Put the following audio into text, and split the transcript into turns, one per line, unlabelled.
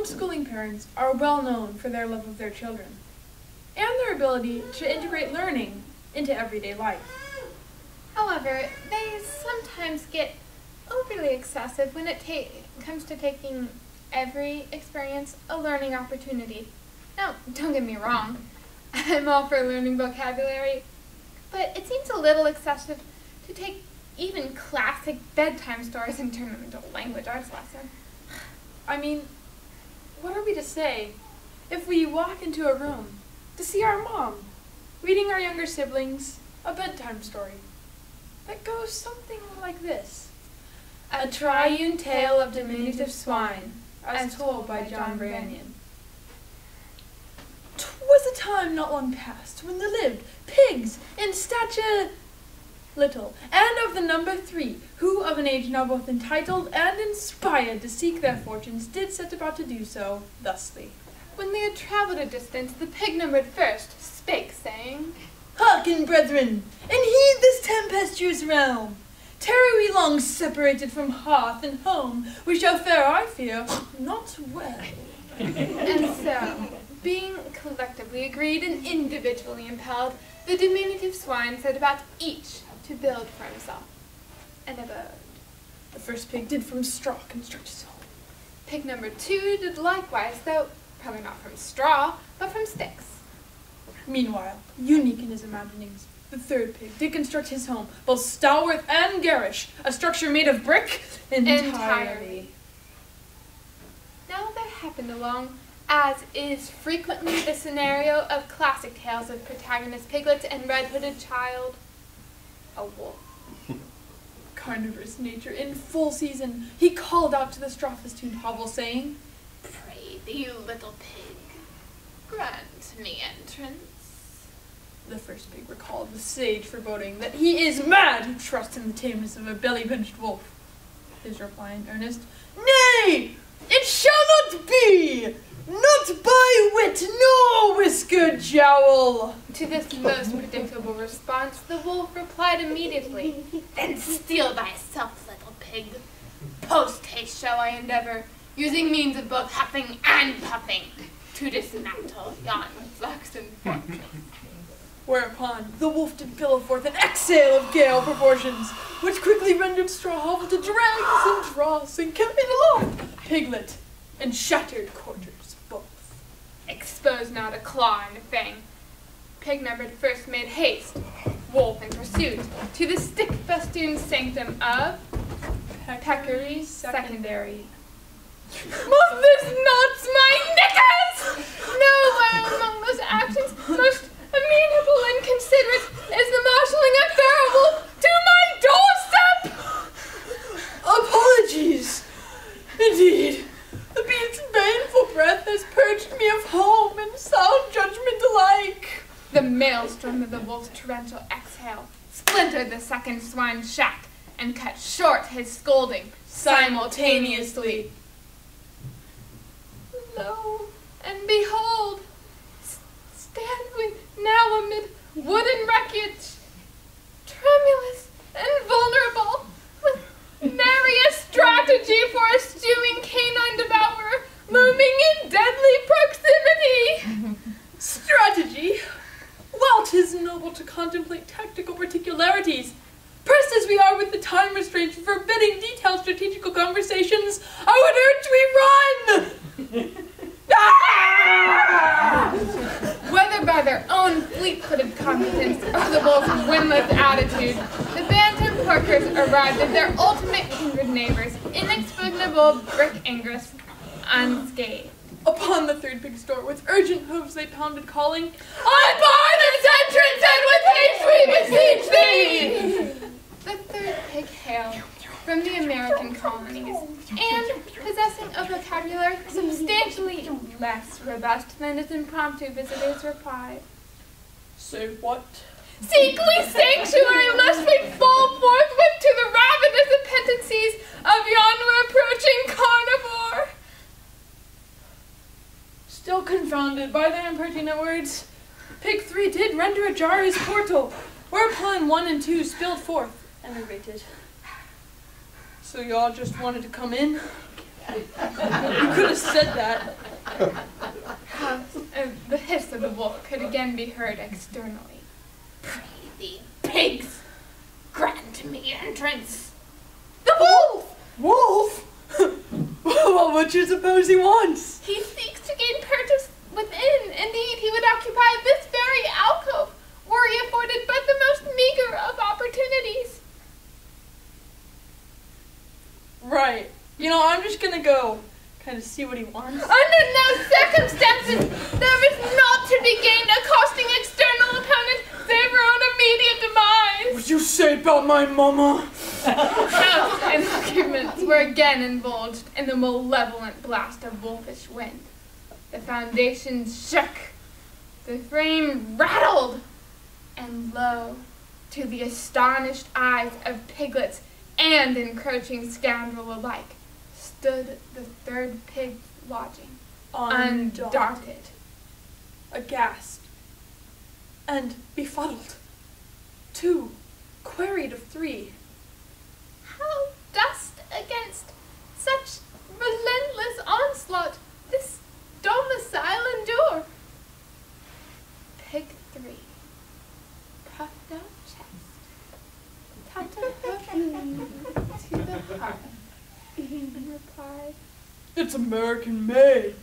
homeschooling parents are well known for their love of their children and their ability to integrate learning into everyday life.
However, they sometimes get overly excessive when it comes to taking every experience a learning opportunity. Now, don't get me wrong, I'm all for learning vocabulary, but it seems a little excessive to take even classic bedtime stories and turn them into a language arts lesson.
I mean, what are we to say if we walk into a room to see our mom reading our younger siblings a bedtime story that goes something like this? A triune tale of diminutive swine, as told by John Branyans. 'Twas a time not long past when there lived pigs in stature little, and of the number 3, who of an age now both entitled and inspired to seek their fortunes did set about to do so thusly.
When they had travelled a distance, the pig numbered first spake, saying,
Hearken, brethren, and heed this tempestuous realm. Tarry we long separated from hearth and home, we shall fare, I fear, not well.
And so, being collectively agreed and individually impelled, the diminutive swine set about each to build for himself an abode.
The first pig did from straw construct his home.
Pig number 2 did likewise, though probably not from straw, but from sticks.
Meanwhile, unique in his imaginings, the third pig did construct his home, both stalwart and garish, a structure made of brick entirely.
Now there happened along, as is frequently the scenario of classic tales of protagonist piglets and red-hooded child, a wolf.
Carnivorous nature in full season, he called out to the straw-festooned hovel, saying,
Pray thee, little pig, grant me entrance.
The first pig recalled with sage foreboding that he is mad who trusts in the tameness of a belly-pinched wolf. His reply in earnest, Nay, it shall not be! Not by wit nor whisker jowl!
To this most predictable response, the wolf replied immediately, Then steel thyself, little pig. Post-haste shall I endeavor, using means of both huffing and puffing, to dismantle yon flaxen fortress.
Whereupon the wolf did billow forth an exhale of gale proportions, which quickly rendered straw hovel to drags and dross, and kept it aloft, piglet, and shattered quarters both.
Exposed now to claw and fang, pig numbered first made haste, wolf in pursuit, to the stick-festooned sanctum of Peccary Secondary. Must this knots my knickers? Nowhere among those actions most amenable and considerate is the marshalling a terrible to my doorstep!
Apologies! Indeed, the beast's baneful breath has purged me of home and sound judgment alike.
The maelstrom of the wolf's torrential exhale splintered the second swine's shack and cut short his scolding simultaneously. Lo, and behold, stand we now amid wooden wreckage, tremulous and vulnerable, with nary a strategy for a stewing canine devourer looming in deadly proximity.
Strategy? While 'tis noble to contemplate tactical particularities, pressed as we are with the time restraints forbidding detailed strategical conversations, I would urge we run!
Whether by their own fleet-footed competence or the wolf's windless attitude, the bantam porkers arrived at their ultimate kindred neighbors, inexpugnable brick ingress, unscathed.
Upon the third pig's door, with urgent hooves they pounded, calling,
Unbar this entrance, and with haste we beseech thee! The third pig hailed from the American colonies, and possessing a vocabulary substantially less robust than his impromptu visitor's reply.
Say what?
Seek we sanctuary, lest we fall forthwith to the ravenous appetencies of yonder approaching carnivore.
Still confounded by their impertinent words, Pig 3 did render ajar his portal, whereupon 1 and 2 spilled forth, enervated. So y'all just wanted to come in? You could have said that.
The hiss of the wolf could again be heard externally. "Greedy pigs! Grant me entrance!"
The wolf! Wolf? Well, what do you suppose he wants?
"He seeks to gain purchase within. Indeed, he would occupy this very alcove, were he afforded but the most meager of opportunities."
Right. You know, I'm just gonna go kind of see what he wants.
"Under no circumstances there is not to be gained accosting external opponents save our own immediate demise."
What you say about my mama?
Shouts and arguments were again indulged in the malevolent blast of wolfish wind. The foundations shook, the frame rattled, and lo, to the astonished eyes of piglets and encroaching scoundrel alike, stood the third pig's lodging, undaunted,
aghast, and befuddled. 2 queried of 3.
"How dost against such relentless onslaught this domicile endure?" Pig 3, puffed out chest, tapped her flute to the hearth, and replied,
It's American made.